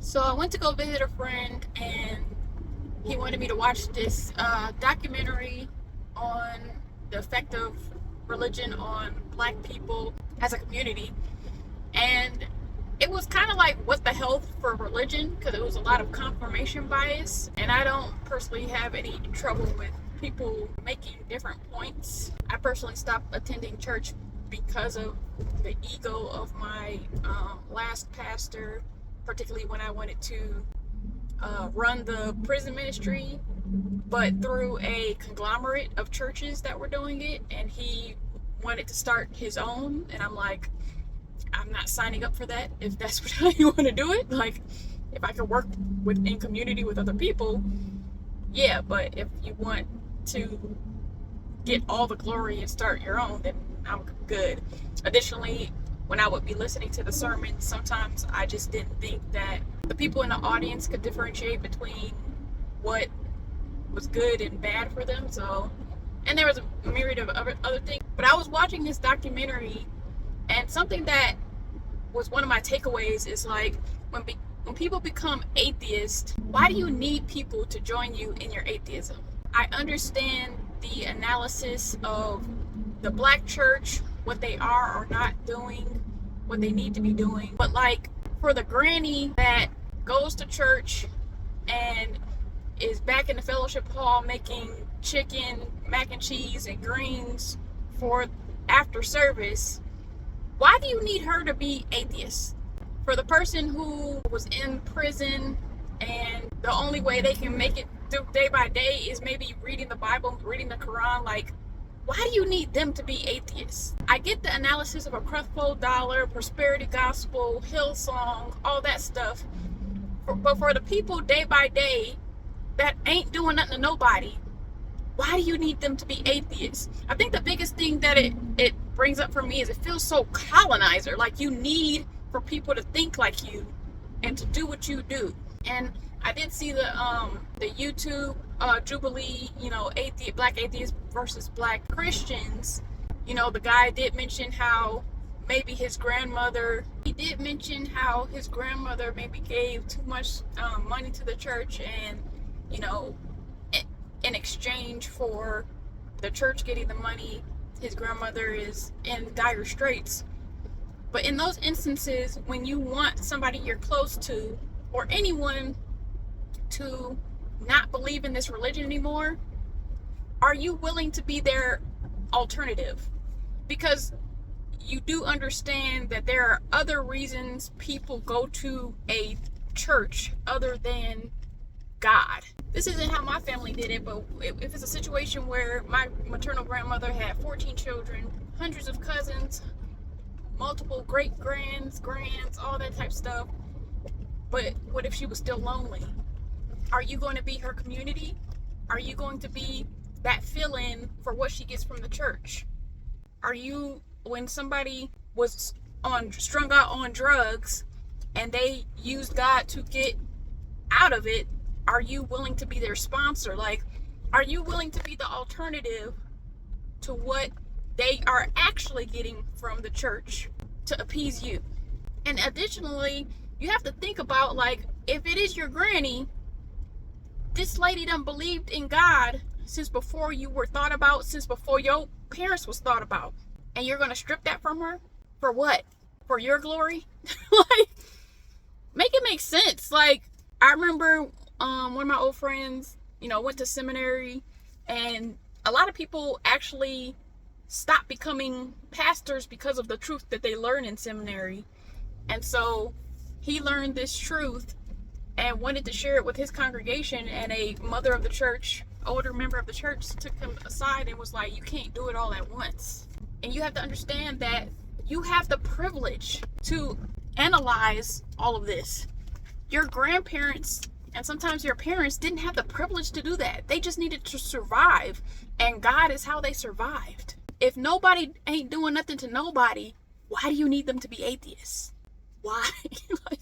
So I went to go visit a friend, and he wanted me to watch this documentary on the effect of religion on Black people as a community. And it was kind of like what the hell for religion, because it was a lot of confirmation bias. And I don't personally have any trouble with people making different points. I personally stopped attending church because of the ego of my last pastor, particularly when I wanted to run the prison ministry, but through a conglomerate of churches that were doing it, and he wanted to start his own, and I'm like, I'm not signing up for that. If that's how you want to do it, like, if I could work in community with other people, yeah, but if you want to get all the glory and start your own, then I'm good. Additionally, when I would be listening to the sermons, sometimes I just didn't think that the people in the audience could differentiate between what was good and bad for them. So, and there was a myriad of other things. But I was watching this documentary, and something that was one of my takeaways is like, when people become atheists, why do you need people to join you in your atheism? I understand the analysis of the Black church, what they are or not doing, what they need to be doing. But like, for the granny that goes to church and is back in the fellowship hall making chicken, mac and cheese, and greens for after service, why do you need her to be atheist? For the person who was in prison and the only way they can make it through day by day is maybe reading the Bible, reading the Quran, like, why do you need them to be atheists? I get the analysis of a creflo dollar, prosperity gospel, Hillsong, all that stuff. But for the people day by day that ain't doing nothing to nobody, why do you need them to be atheists? I think the biggest thing that it brings up for me is it feels so colonizer. Like, you need for people to think like you and to do what you do. And I did see the YouTube Jubilee, Black atheists versus Black Christians. The guy did mention how maybe his grandmother, maybe gave too much money to the church, and, in exchange for the church getting the money, his grandmother is in dire straits. But in those instances, when you want somebody you're close to, or anyone, to not believe in this religion anymore, are you willing to be their alternative? Because you do understand that there are other reasons people go to a church other than God. This isn't how my family did it, but if it's a situation where my maternal grandmother had 14 children, hundreds of cousins, multiple great-grands, all that type of stuff, but what if she was still lonely? Are you going to be her community? Are you going to be that fill-in for what she gets from the church? Are you, when somebody was strung out on drugs and they used God to get out of it, are you willing to be their sponsor? Like, are you willing to be the alternative to what they are actually getting from the church to appease you? And additionally, you have to think about, like, if it is your granny, this lady done believed in God since before you were thought about, since before your parents was thought about, and you're gonna strip that from her for what? For your glory? Like, make it make sense. Like, I remember one of my old friends, went to seminary, and a lot of people actually stopped becoming pastors because of the truth that they learned in seminary. And so he learned this truth and wanted to share it with his congregation, and a mother of the church, older member of the church, took him aside and was like, you can't do it all at once. And you have to understand that you have the privilege to analyze all of this. Your grandparents and sometimes your parents didn't have the privilege to do that. They just needed to survive, and God is how they survived. If nobody ain't doing nothing to nobody, why do you need them to be atheists? Why? Like,